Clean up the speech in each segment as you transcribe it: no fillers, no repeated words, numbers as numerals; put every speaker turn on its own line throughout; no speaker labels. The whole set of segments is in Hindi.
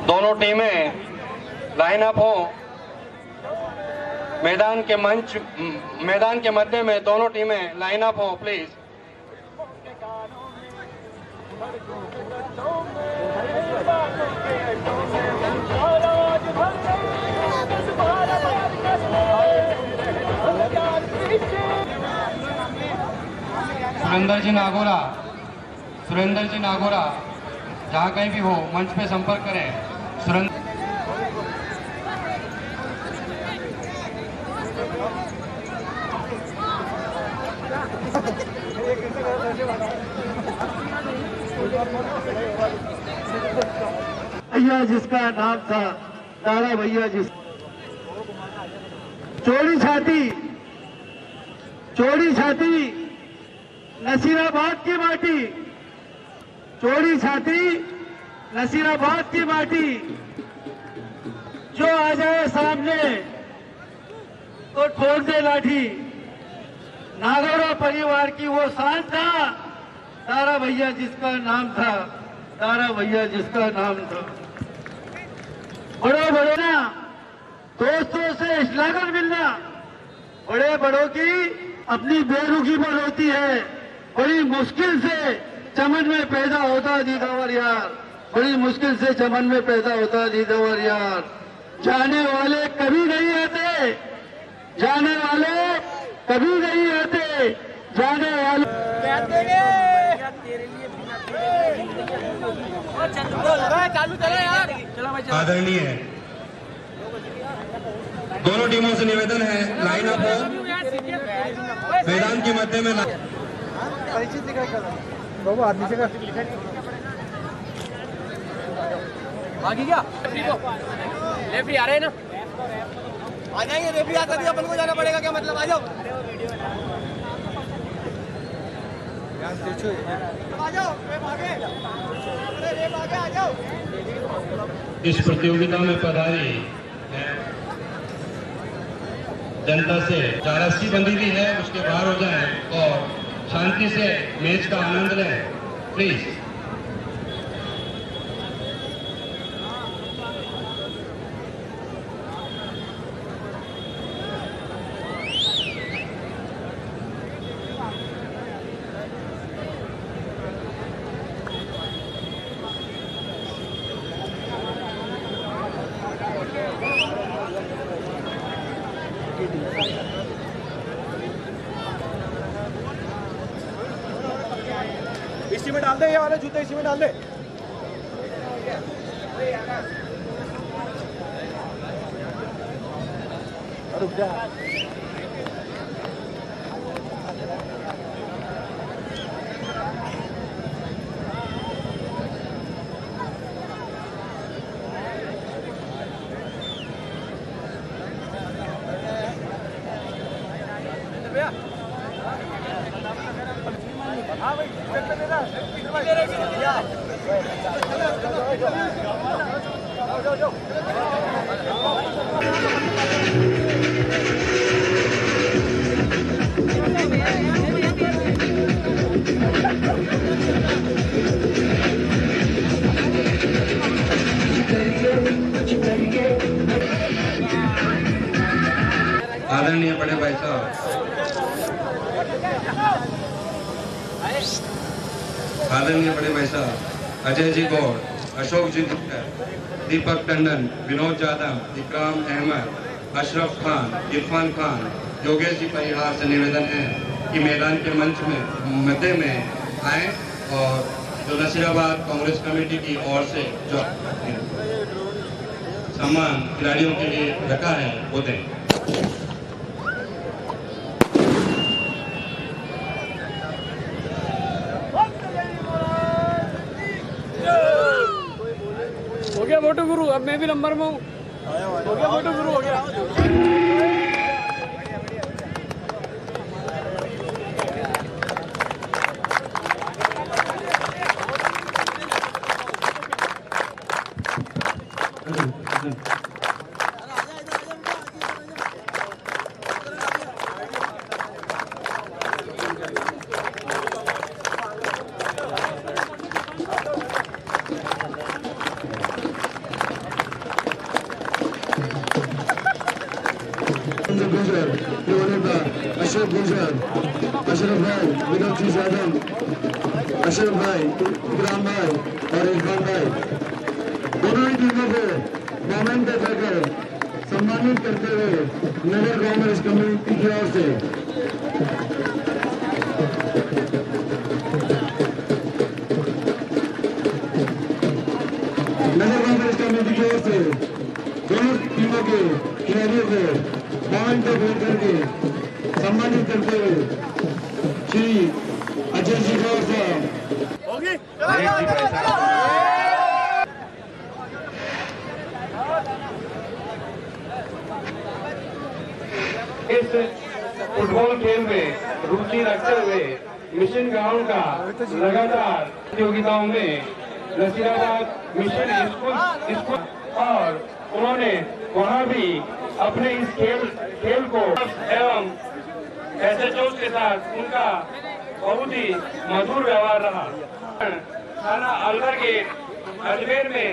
दोनों टीमें लाइन अप हो। मैदान के मध्य में दोनों टीमें लाइन अप हो प्लीज। सुरेंद्र जी नागोरा जहाँ कहीं भी हो मंच पे संपर्क करें। सुरेंद्र
भैया जिसका नाम था दारा भैया जिस चोरी छाती नसीराबाद की माटी, चोरी छाती नसीराबाद की माटी, जो आ जाए सामने तो ठोक दे लाठी। नागौरा परिवार की वो शान था दारा भैया जिसका नाम था, दारा भैया जिसका नाम था। बड़े बड़े ना दोस्तों से श्लाघन मिलना, बड़े बड़ों की अपनी बेरुखी पर होती है। बड़ी मुश्किल से चमन में पैदा होता दीदावर यार, बड़ी मुश्किल से चमन में पैदा होता दीदावर यार। जाने वाले कभी नहीं आते, जाने वाले कभी नहीं आते, जाने वाले
आदरणीय है। दोनों टीमों से निवेदन है लाइन अप हो, मैदान के मध्य में बाबू आदमी से
आगे क्या रेफरी आ रहे हैं ना, आ जाएंगे रेफरी आता भी अपन को जाना पड़ेगा, क्या मतलब, आ जाओ आ जाओ।
इस प्रतियोगिता में पधारी जनता से रस्सी बंधी हुई है, उसके बाहर हो जाएं और शांति से मैच का आनंद लें प्लीज।
इसी में डाल दे, ये वाले जूते इसी में डाल दे। रुक जा। हाँ भाई,
आदरणीय बड़े भाई साहब, आदरणीय बड़े भाई साहब अजय जी गौड़, अशोक जी गुप्ता, दीपक टंडन, विनोद जाधव, इकराम अहमद, अशरफ खान, इरफान खान, योगेश जी परिहार से निवेदन है कि मैदान के मंच में मध्य में आए और जो नसीराबाद कांग्रेस कमेटी की ओर से जो सामान खिलाड़ियों के लिए रखा है वो दें।
हो गया मोटू गुरु, अब मैं भी नंबर में हूँ। हो गया मोटू गुरु, हो गया।
गुजर, अशरफ गुजर, अशरफ भाई, विनोद जी यादव, अशरफ भाई, इकराम भाई और इरफान भाई, दोनों ही टीमों को मोमेंट देकर सम्मानित करते हुए नगर कांग्रेस कमेटी की ओर से नगर कांग्रेस कमेटी की ओर से दोनों टीमों के खिलाड़ियों को पॉइंट पे भेज करके सम्मानित करते हुए श्री अजय जी गौड़ साहब।
होगी
इस फुटबॉल खेल में रुचि रखते हुए मिशन ग्राउंड का लगातार प्रतियोगिताओं में नसीराबाद मिशन स्कूल और उन्होंने वहां भी अपने इस खेल को एवं एसएचओ के साथ उनका बहुत ही मधुर व्यवहार रहा। थाना अलवर गेट अजमेर में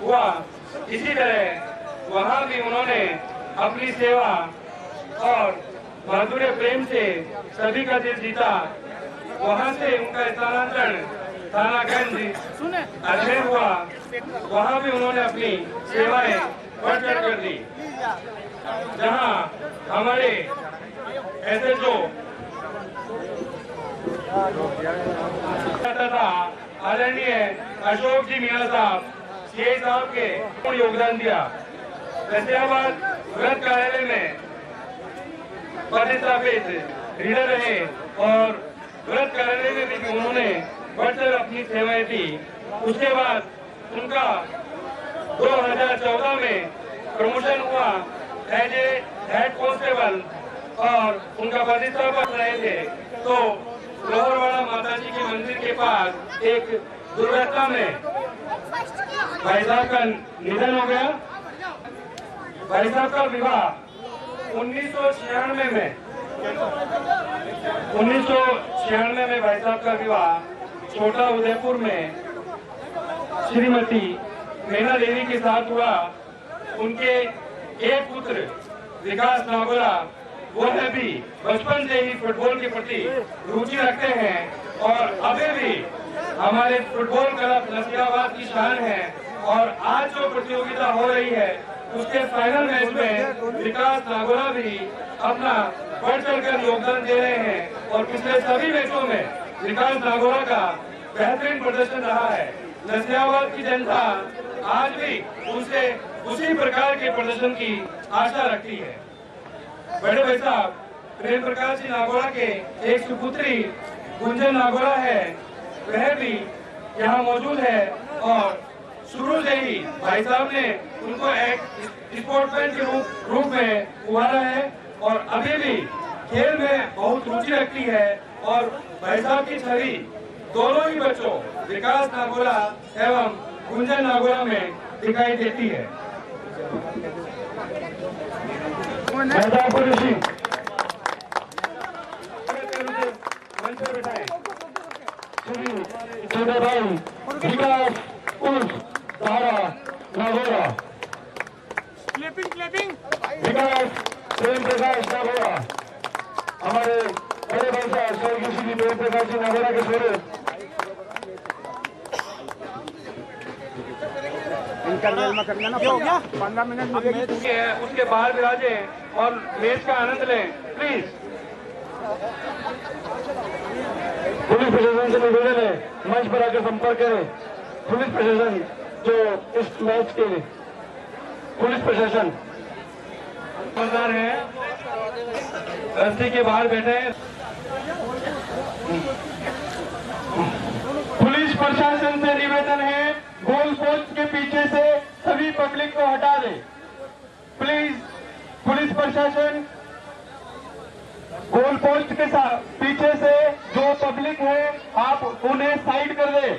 हुआ, इसी तरह वहां भी उन्होंने अपनी सेवा और माधुर्य प्रेम से सभी का दिल जीता। वहां से उनका स्थानांतरण थानागंज अजमेर हुआ, वहां भी उन्होंने अपनी सेवाएं बढ़ चढ़ कर दी, जहां हमारे एसएचओ तथा आदरणीय अशोक जी मीणा साहब सीआई साहब के पूर्ण योगदान दिया। नसीराबाद वृत्त कार्यालय में पदस्थापित रीडर रहे और वृत्त कार्यालय में भी उन्होंने बढ़कर अपनी सेवाएं दी। उसके बाद उनका 2014 में प्रमोशन हुआ एज ए हेड कांस्टेबल और उनका प्रतिष्ठा रहे थे, तो लोहरवाड़ा माता जी के मंदिर के पास एक दुर्घटना में भाई साहब का निधन हो गया। भाई साहब का विवाह 1996 में भाई साहब का विवाह छोटा उदयपुर में श्रीमती मीना देवी के साथ हुआ। उनके एक पुत्र विकास नागोरा वह भी बचपन से ही फुटबॉल के प्रति रुचि रखते हैं और अभी भी हमारे फुटबॉल क्लब नसीराबाद की शान है। और आज जो प्रतियोगिता हो रही है उसके फाइनल मैच में विकास नागोरा भी अपना बढ़ चढ़कर योगदान दे रहे हैं और पिछले सभी मैचों में विकास नागोरा का बेहतरीन प्रदर्शन रहा है। नसीराबाद की जनता आज भी उनसे उसी प्रकार के प्रदर्शन की आशा रखती है। बड़े भाई साहब प्रेम प्रकाश जी नागोरा के एक सुपुत्री गुंजन नागोरा है, वह भी यहाँ मौजूद है और शुरू से ही भाई साहब ने उनको एक स्पोर्ट्समैन के रूप में उभारा है और अभी भी खेल में बहुत रुचि रखती है। और भाई साहब की छवि दोनों ही बच्चों विकास नागोरा एवं गुंजन नागोरा में दिखाई देती है।
छोटे भाई विकास उर्फ तारा नागोरा, विकास प्रेम प्रकाश नागोरा, हमारे बड़े भाई साहब स्वर्गीय श्री प्रेम प्रकाश जी नागोरा के स्वरूप
उसके बाहर विराजे और मैच का आनंद लें प्लीज।
पुलिस प्रशासन से निवेदन है मंच पर आकर संपर्क करें। पुलिस प्रशासन जो इस मैच के पुलिस प्रशासन
समझदार है, रस्सी के बाहर बैठे हैं।
पुलिस प्रशासन से निवेदन है गोल पोस्ट के पीछे से सभी पब्लिक को हटा दें प्लीज। पुलिस प्रशासन गोल पोस्ट के पीछे से जो पब्लिक है आप उन्हें साइड कर दें।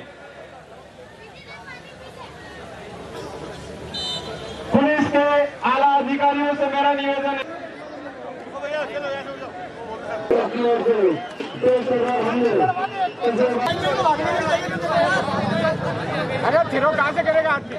पुलिस के आला अधिकारियों से मेरा निवेदन है
अरे फिरो कहाँ से करेगा आदमी?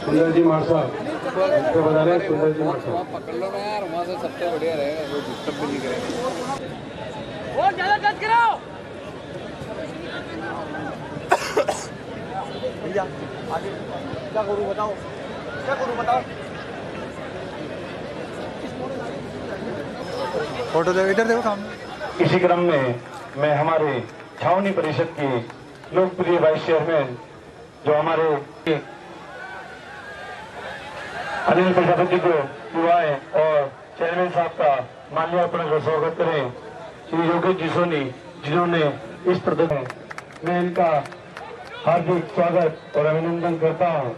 सुंदर जी मार साहब तो बता रहे हैं, सुंदर जी मार साहब
पकड़ लो ना यार, वहाँ से सबसे बढ़िया रहेगा, कोई डिस्टर्ब भी नहीं करेगा।
और ज्यादा टच कराओ भैया। आगे क्या करूं बताओ, क्या करूं बताओ। फोटो दे, इधर देखो सामने।
इसी क्रम में मैं हमारे छावनी परिषद के लोकप्रिय वाइस चेयरमैन जो हमारे अनिल प्रजापति को बुलाए और चेयरमैन साहब का माल्यार्पण का स्वागत करें श्री योगेश जी सोनी, जिन्होंने इस प्रदर्शन में इनका हार्दिक स्वागत और अभिनंदन करता हूं।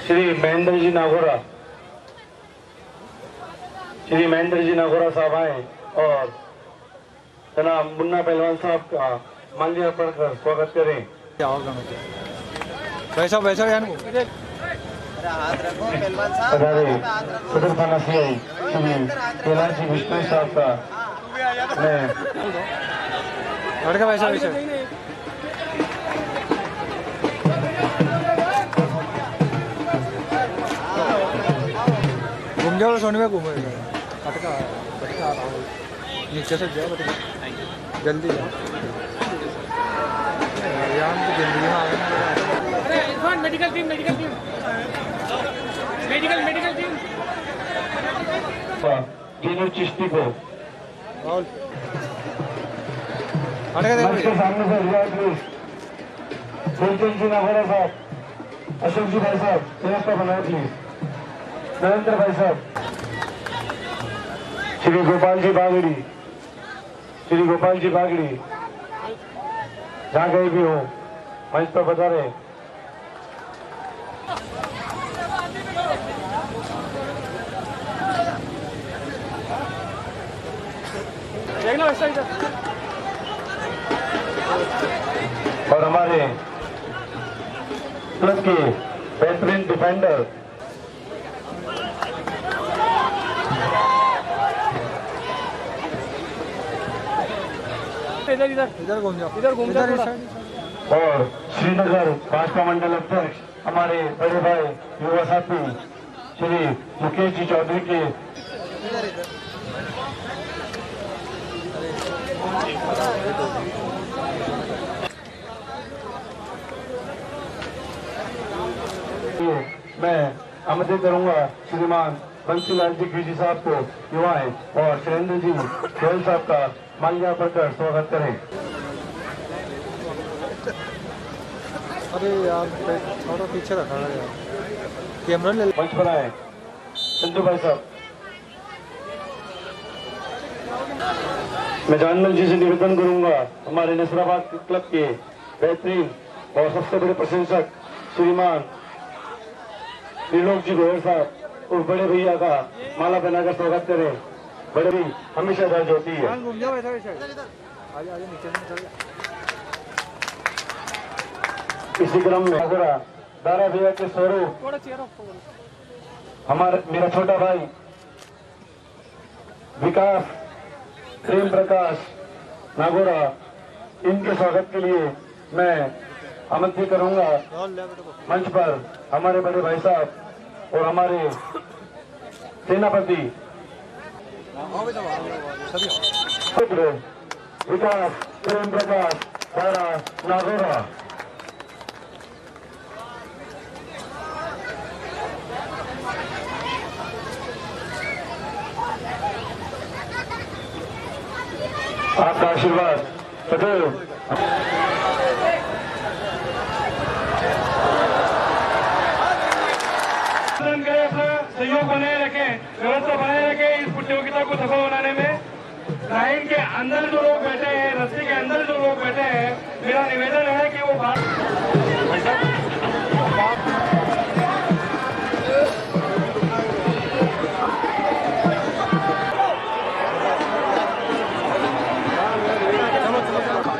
श्री महेंद्र जी नागोरा, श्री महेंद्र जी नागोरा साहब आए और जनाब मुन्ना पहलवान साहब का माल्यार्पण कर स्वागत करें।
वैसा वैसा यार
सदर थाना सीआई श्री कैलाश जी विष्णु साहब का मैं
लड़का वैसा वैसा घूम जाओ सोने में घूमेगा कटका कटका नीचे से जाओ जल्दी जाओ यार की जिंदगी में अरे Irfan medical team medical team
Jinu Chishti को मंच के सामने से रियाज प्लीज फुलचंद जी नागोरा साहब, अशोक जी भाई साहब, व्यवस्था बनाए प्लीज, नरेंद्र भाई साहब, श्री गोपाल जी बागड़ी, श्री गोपाल जी बागड़ी जहाँ कहीं भी हो मंच पर बता रहे। और हमारे क्लब के बेहतरीन डिफेंडर
इधर घूम जाओ
और श्रीनगर भाजपा मंडल अध्यक्ष हमारे बड़े भाई युवा साथी श्री मुकेश जी चौधरी के मैं आमंत्रित करूंगा श्रीमान बंसीलाल जी खीजी साहब को युवाएं और सुरेंद्र जी गोयल साहब का माल्यार्पण कर स्वागत करें।
अरे यार थोड़ा पीछे रखा है यार, कैमरा ले
मंच पर आए संजू भाई साहब। मैं जानमल जी से निवेदन करूंगा हमारे नसराबाद क्लब के बेहतरीन और सबसे बड़े प्रशंसक श्रीमान त्रिलोक जी गोयल साहब और बड़े भैया का माला पहनाकर स्वागत करें। बड़े भी हमेशा दर्ज होती है।
घूम जाओ ऐसा आजा आजा नीचे से चल।
इसी क्रम में दारा भैया के स्वरूप हमारा मेरा छोटा भाई विकास प्रेम प्रकाश नागोरा, इनके स्वागत के लिए मैं आमंत्रित करूंगा मंच पर हमारे बड़े भाई साहब और हमारे सेनापति विकास प्रेम प्रकाश दारा नागोरा। आपका आशीर्वाद सदैव सहयोग बनाए रखें, व्यवस्था बनाए रखें इस प्रतियोगिता को सफल बनाने में। लाइन के अंदर जो लोग बैठे हैं, रस्ते के अंदर जो लोग बैठे हैं, मेरा निवेदन है कि वो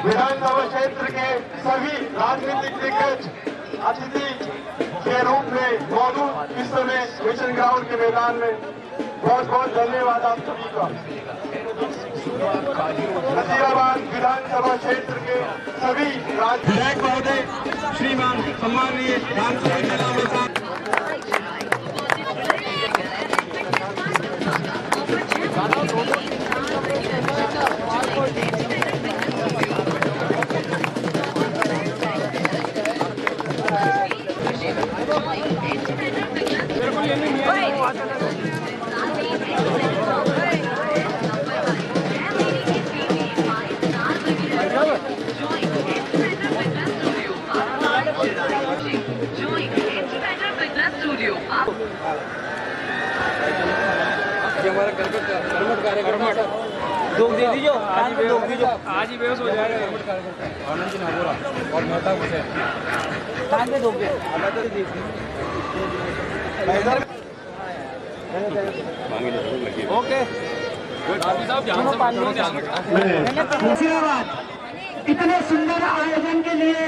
विधानसभा क्षेत्र के सभी राजनीतिक दिग्गज अतिथि के रूप में मौजूद इस समय मिशन ग्राउंड के मैदान में बहुत बहुत धन्यवाद आप सभी का। नसीराबाद विधानसभा क्षेत्र के सभी विधायक महोदय श्रीमान सम्माननीय
हमारा कर्मठ दुख दे दीजिए, आज ही बेहोश हो जाएगा। आनंद जी नागोरा और मेहता हुसैन पे दुख दे ओके।
इतने सुंदर आयोजन के लिए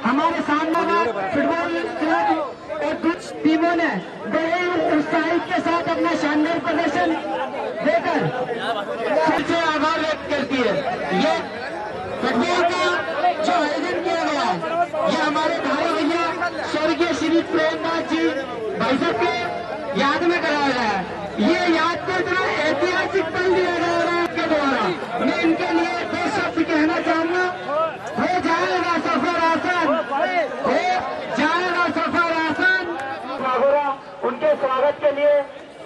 हमारे शानदार फुटबॉल क्लब और कुछ टीमों ने बड़े उत्साहित के साथ अपना शानदार प्रदर्शन देकर सबसे आभार व्यक्त करती है। ये फुटबॉल का जो आयोजन किया गया ये हमारे भाई भैया स्वर्गीय श्री प्रेमनाथ जी भाई साहब के याद में कराया गया है। ये याद को इतना ऐतिहासिक पल दिया गया है आपके द्वारा। मैं इनके लिए दो शब्द कहना चाहूंगा। हो जाएगा सफर आसान, हो जाएगा सफर आसान। उनके स्वागत के लिए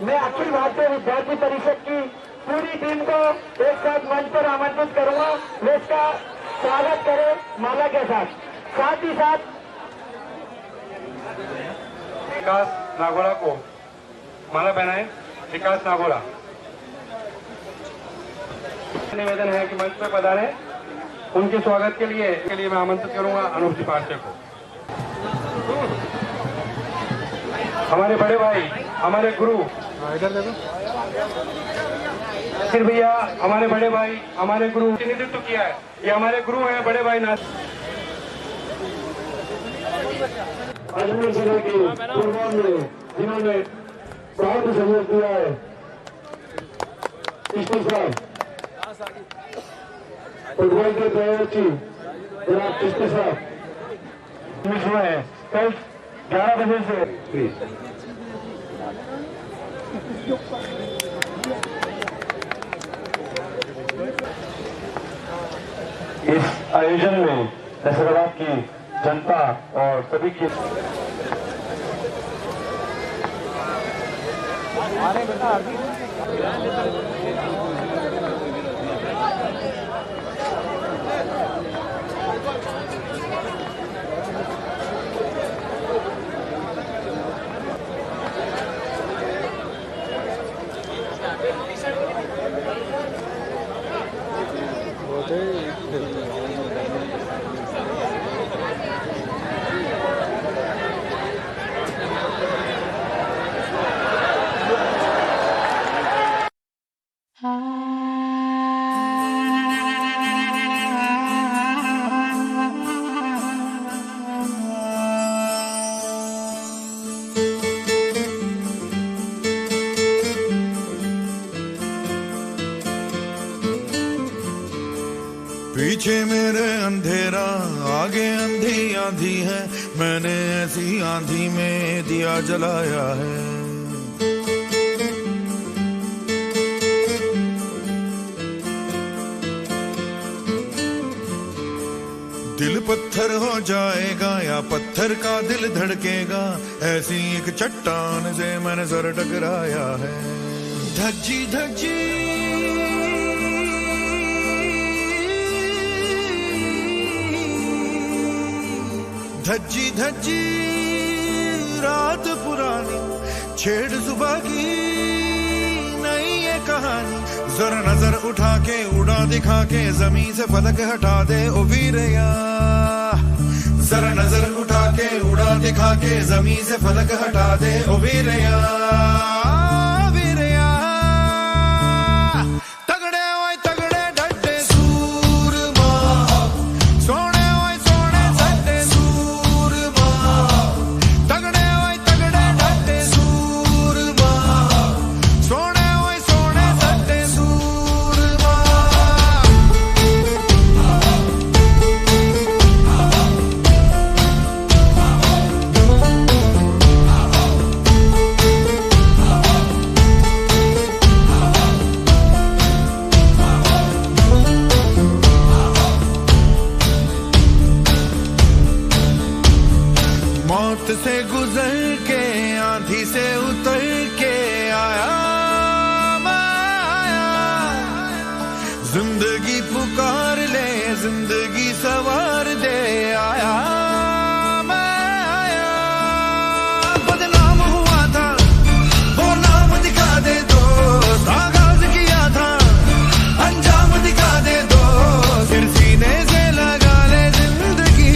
मैं अखिल भारतीय विद्यार्थी परिषद की पूरी टीम को एक साथ मंच पर आमंत्रित करूंगा, वे इसका स्वागत करें माला के साथ ही साथ
विकास नागोला को माला पहनाए। विकास नागोला, निवेदन है कि मंच पर पधारे। उनके स्वागत के लिए मैं आमंत्रित करूंगा अनूप जी पांडे को। हमारे बड़े भाई, हमारे गुरु
इधर देखो,
फिर भैया, हमारे बड़े भाई, हमारे गुरु प्रतिनिधित्व किया है। ये हमारे गुरु हैं बड़े भाई नाथ।
अजमेर जिले के फुटबॉल में जिन्होंने बहुत सहयोग दिया है, कृष्ण साहब, फुटबॉल के प्रयोजी जनाब कृष्ण साहब मिश्र है। कल 11 बजे से प्लीज इस आयोजन में नसीराबाद की जनता और सभी की
पीछे मेरे अंधेरा, आगे अंधी आंधी है, मैंने ऐसी आंधी में दिया जलाया है। दिल पत्थर हो जाएगा या पत्थर का दिल धड़केगा, ऐसी एक चट्टान से मैंने सर टकराया है। धज्जी धज्जी धज्जी धज्जी रात पुरानी, छेड़ सुबह की नई ये कहानी। जरा नजर उठा के उड़ा दिखा के जमीन से फलक हटा दे ओ वीरया। जरा नजर उठा के उड़ा दिखा के जमीन से फलक हटा दे ओ वीरया। मौत से गुजर के आंधी से उतर के आया मैं आया। जिंदगी पुकार ले जिंदगी सवार दे आया मैं आया। बदनाम हुआ था वो नाम दिखा दे दो, आगाज किया था अंजाम दिखा दे दो। फिर सीने से लगा ले जिंदगी,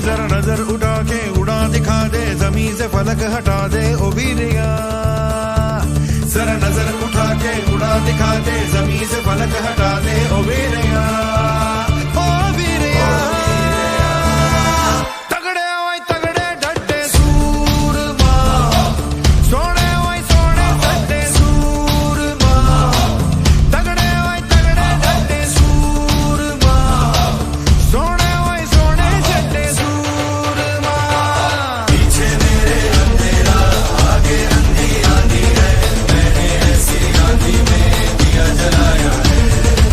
जरा नजर उठा के उड़ा दिखा दे जमीन से फलक हटा दे ओ वीरया। जरा नजर उठा के उड़ा दिखा दे जमीन से फलक हटा दे ओ वीरया। ओ वीरया तगड़े ओए तगड़े डटे सूरमा, सोने ओए सोने डटे सूरमा। तगड़े ओए तगड़े डटे सूरमा, सोने ओए सोने डटे सूरमा। पीछे मेरे अंधेरा, आगे अंधी आंधी है, मैंने ऐसी आंधी में दिया जलाया है।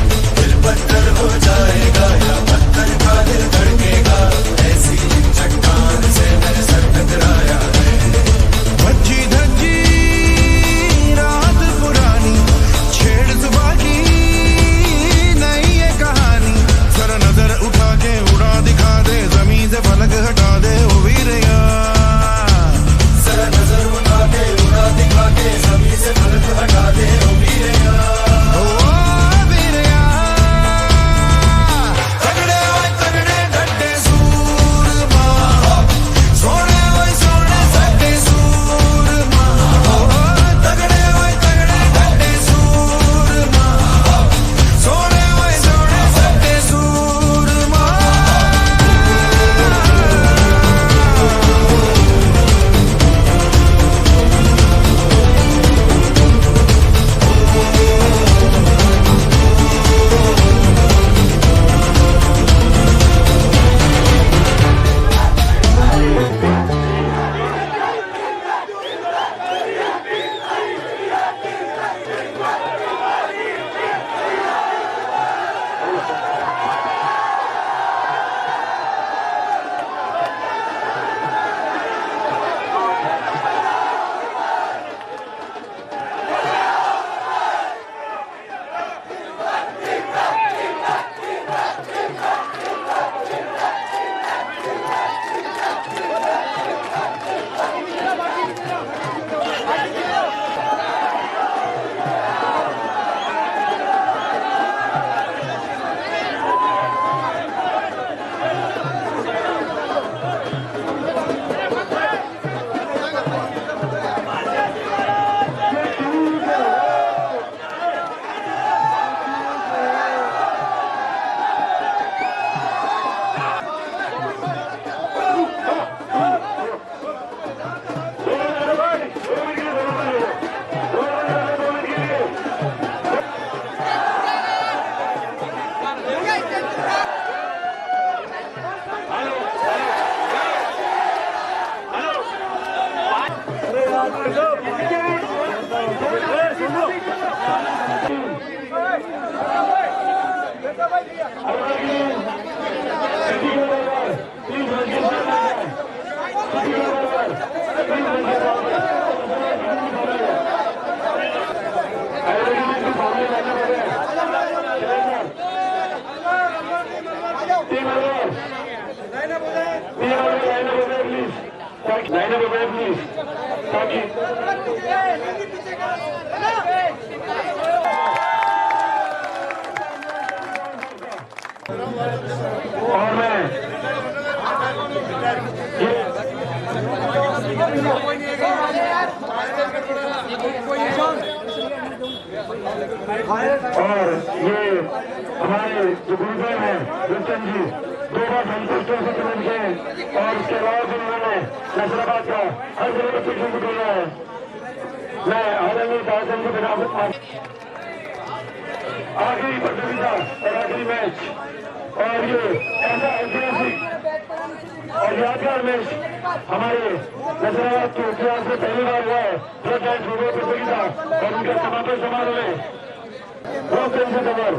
और मैं और ये हमारे जो गुरुदेव हैं रुचन जी 2 बार संतुष्टों से चुन के और इसके अलावा भी उन्होंने नसराबाद का हर जिले में शिक्षण को दिया है। मैं आदरणीय कार्यक्रम के बिना आखिरी प्रतियोगिता और आखिरी मैच और ये ऐसा ऐतिहासिक और यादगार मैच हमारे नसराबाद के इतिहास में पहली बार हुआ है। फुटबॉल प्रतियोगिता और उनके समापन समारोह में रोहतक खबर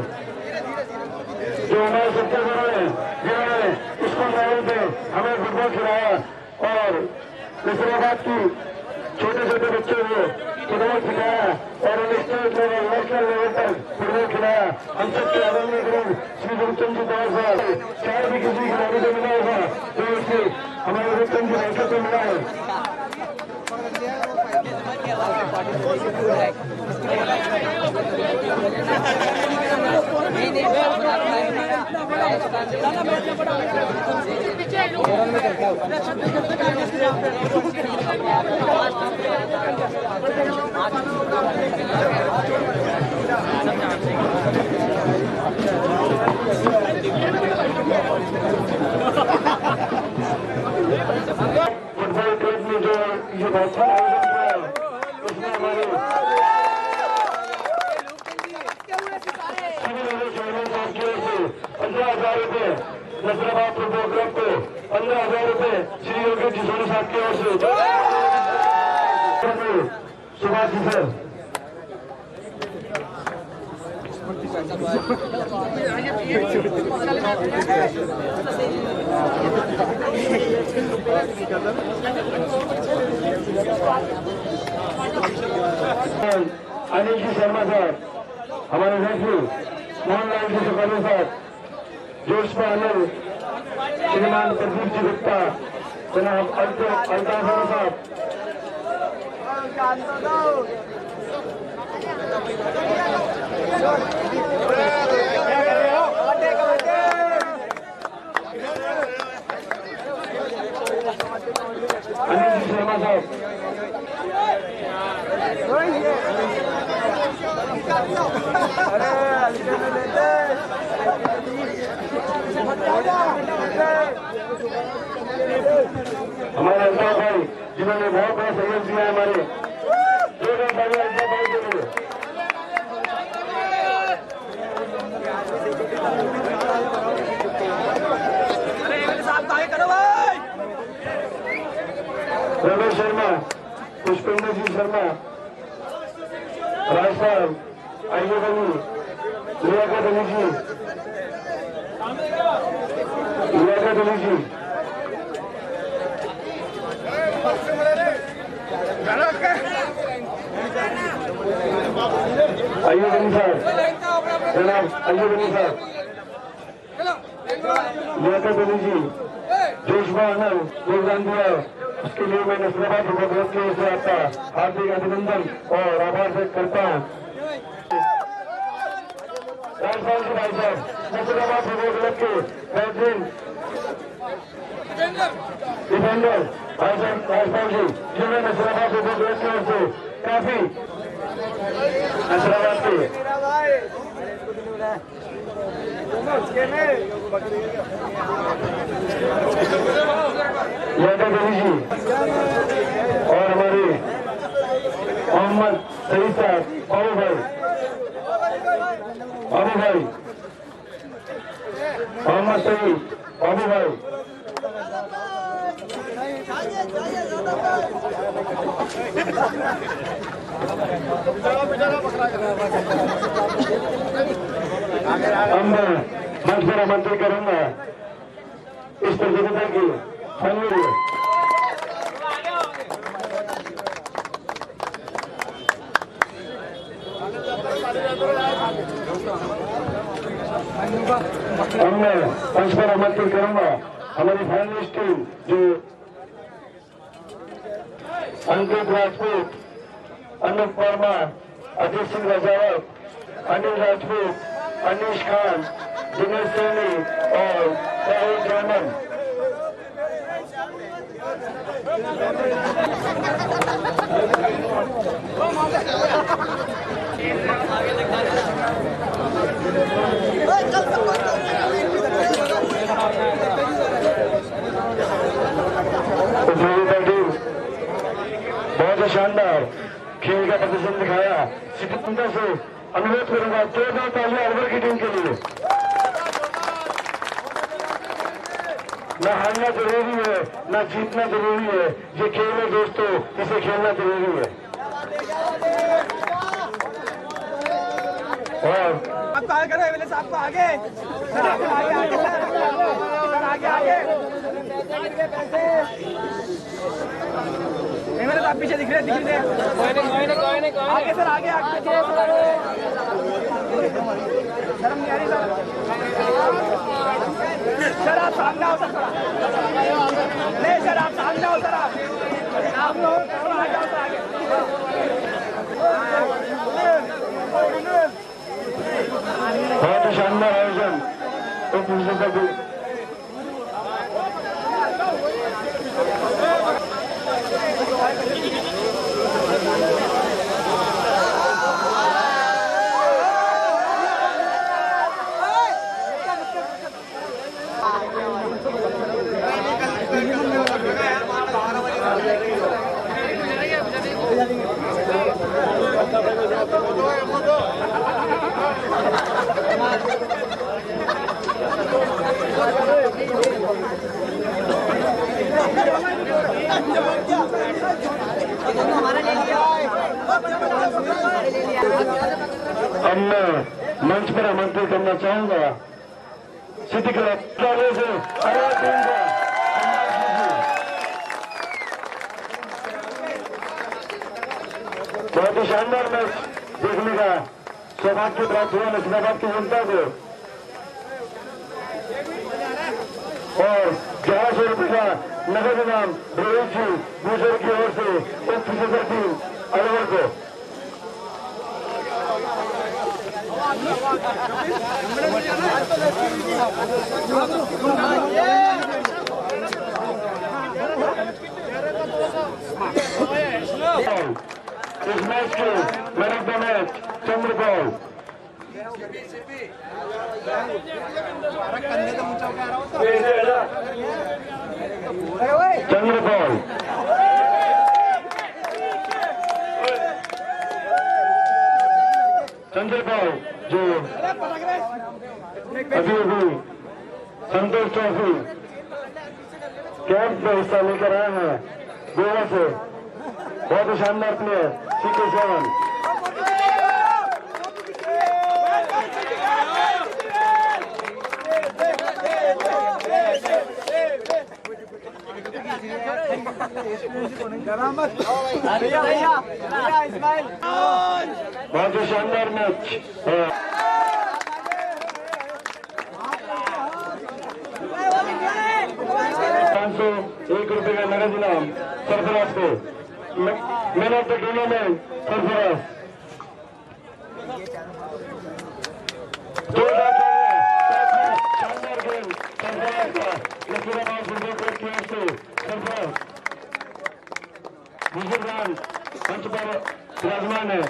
जो हमारे सत्याग्रह हैं जिन्होंने स्कूल लेवल पे हमें फुटबॉल खिलाया और नसराबाद की छोटे छोटे बच्चों को फुटबॉल खिलाया और उन्हें स्टेट लेवल नेशनल लेवल तक फुटबॉल खिलाया। हम सबके आदरणीय गुरु श्री गुरुचंद जी दास साहब शायद भी किसी खिलाड़ी को मिला होगा तो उसे हमारे गुरुचंद जी दास को मिला है। फुटबॉल क्लब में जो ये मैदान आयोजन किया है उसमें हमारे सभी लोगों चेयरमैन साहब की ओर से 15,000 रुपये नसराबाद फुटबॉल क्लब को 15,000 रुपये श्री योगी जी सोनी साहब की ओर से सुभाष जी सर अनिल जी शर्मा साहब हमारे नेफ्यू मोहनलाल जी सुखानी साहब जोश आनंद श्रीमान प्रदीप जी गुप्ता जनाब अल्ताफ साहब अनिल जी शर्मा साहब हमारे अल्ताफ भाई जिन्होंने बहुत बड़ा सहयोग दिया है हमारे अल्ताफ भाई के लिए रमेश शर्मा पुष्पेंद्र जी शर्मा राज साहब आइए बनी लियाकत अली जी आइए बनी साहब जनाब आइए बनी साहब लियाकत अली जी जोशबा आनंद योगदान दिया उसके लिए मैं नसराबाद फुटबॉल क्लब की ओर से आपका हार्दिक अभिनंदन और आभार व्यक्त करता हूँ। राजपाल जी भाई साहब नसराबाद फुटबॉल क्लब के बेहतरीन डिफेंडर भाई साहब राजपाल जी जिन्होंने नसराबाद फुटबॉल क्लब की ओर से काफी नसराबाद के यादव अली जी और हमारे मोहम्मद सईद साहब बाबू भाई मोहम्मद सईद बाबू भाई अम्मा
मंच पर आमंत्रित करूंगा इस प्रतियोगिता की फाइनल मैं मंच पर आमंत्रित करूंगा हमारी फाइनलिस्ट टीम जो अंकित राजपूत, अनूप वर्मा, अजीत सिंह राजावत, अनिल राजपूत, अनीश खान, दिनेश सैनी और साहिल जैमन। बहुत ही शानदार खेल का प्रदर्शन दिखाया। सिद्धपुंजा से अनुरोध करूंगा जोरदार तालियां अलवर की टीम के लिए। न हारना जरूरी है न जीतना जरूरी है, ये खेल है दोस्तों, इसे खेलना जरूरी है। और
आपको आगे करो एमएलए साहब को आगे आगे एमएलए साहब पीछे दिख रहे आगे सर आगे शर्म नहीं आ रही सर आप सामने आओ सर नहीं सर आप सामने आओ सर आप लोग आ जाओ सर आगे
बहुत ही शानदार आयोजन एक दूसरे का भी अब मैं मंच पर आमंत्रित करना चाहूंगा सिटी क्लब से बहुत ही शानदार मैच देखने का सौभाग्य प्राप्त हुआ नसीराबाद की जनता को और 1100 रुपये का नगद इनाम रोहित जी भूषण की ओर से उप सदस्य टीम अलवर को। इस मैच के man of the match Chandrapal. Chandrapal Chandrapal जो अभी संतोष ट्रॉफी कैंप में हिस्सा लेकर आए हैं गोवा से, बहुत ही शानदार प्लेयर CK7। बहुत ही शानदार मैच है। 501 रुपये का नगद इनाम सरफराज को, man of the tournament Sarfaraz. शानदार गेम सरफराज का नसीराबाद फुटबॉल क्लब की ओर से सरफराज बुजुर्गान मंच पर विराजमान है।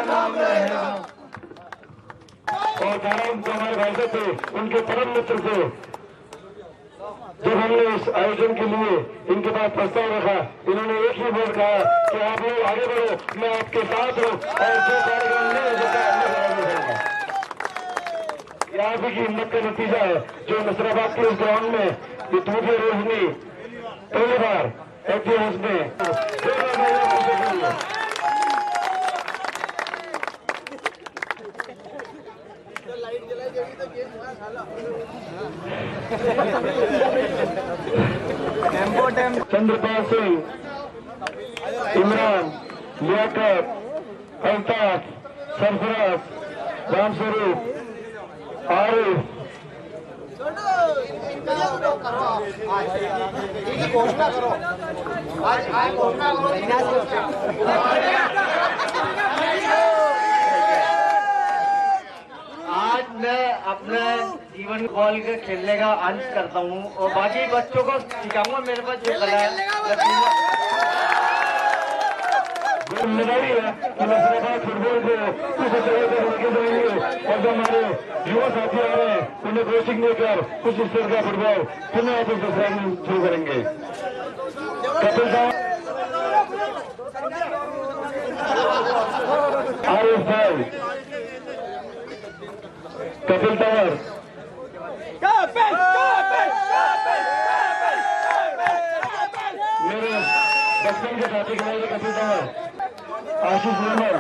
नाम रहेगा।
और काराम जो हमारे भाई थे उनके परम मित्र थे। जब हमने इस आयोजन के लिए इनके पास प्रस्ताव रखा, इन्होंने एक ही वर्ड कहा कि आप लोग आगे बढ़ो, मैं आपके साथ हूँ और जो कार्यक्रम नहीं हो सकता ये आप ही की हिम्मत का नतीजा है जो नसराबाद के इस ग्राउंड में ये दूसरी रोशनी पहली बार इतिहास में चंद्रपाल सिंह, इमरान, लियाकत, अल्ताफ, सरफराज, रामस्वरूप, आरिफ,
घोषणा करो आज घोषणा करो। आज मैं अपने जीवन बॉल के खेलने का अंत करता हूँ और बाकी बच्चों को सिखाऊंगा मेरे पास जो कला है।
जिम्मेदारी है कि नसराबाद फुटबॉल को कुछ तरह से लेके जाएंगे और जो हमारे युवा साथी आ रहे हैं उन्हें कोचिंग देकर कुछ इस तरह का फुटबॉल पुनः वापस शुरू करेंगे। कपिल साहब, आरिफ भाई, कपिल तंवर, मेरे बचपन के साथी खिलाड़ी कपिल तंवर, आशीष निर्मल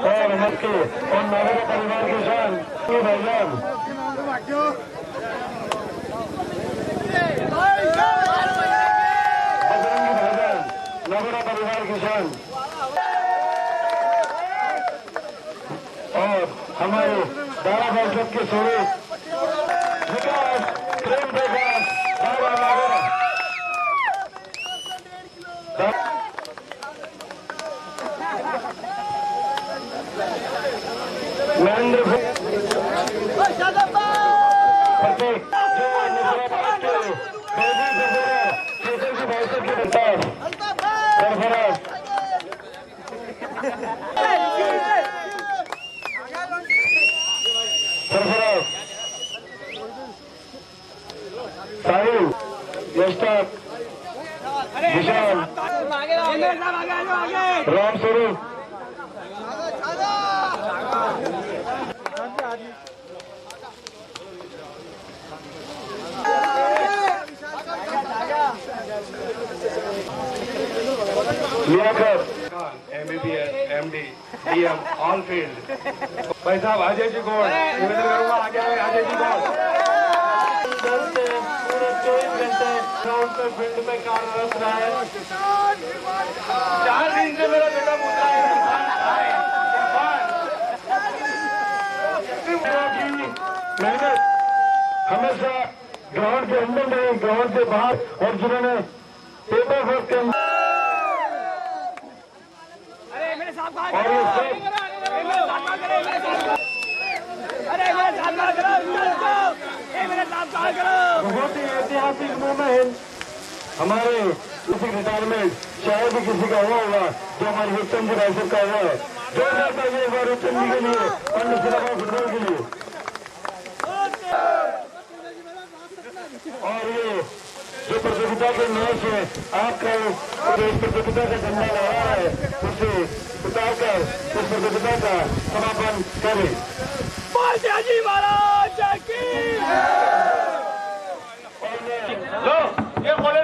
और हफ्ते और नागरा परिवार के शान भाईजान, बजरंगी भाईजान, नागरा परिवार के शान और हमारे दारा भाई के स्वरूप विकास प्रेम प्रकाश दारा नागरा महेंद्र प्रत्येक जो नसराबाद के भाषा के Pratap Sarfaraz Sahil, Yashtaq, Vishal, Ramswaroop, Liyaqat, MBBS, MD, DM, all field. भाई साहब अजय जी को निवेदन करूंगा आगे अजय जी को पूरे 24 घंटे ग्राउंड पे फील्ड में कार्यरत रहा है। 4 दिन से मेरा बेटा पूछ रहा है मेहनत हमेशा ग्राउंड के अंदर नहीं ग्राउंड के बाहर और जिन्होंने पेपर वर्क के अंदर बहुत ही ऐतिहासिक मोमेंट हमारे रिटायरमेंट शायद ही किसी का हुआ होगा जो हमारे उत्तम जी भाई का हुआ है। जो जाता है एक बार उत्तम जी के लिए और नसराबाद फुटबॉल के लिए। और ये जो प्रतियोगिता के मैच है आपका इस प्रतियोगिता का झंडा लगा है उसे उतारकर इस प्रतियोगिता का समापन करें। महाराज की। लो ये बोले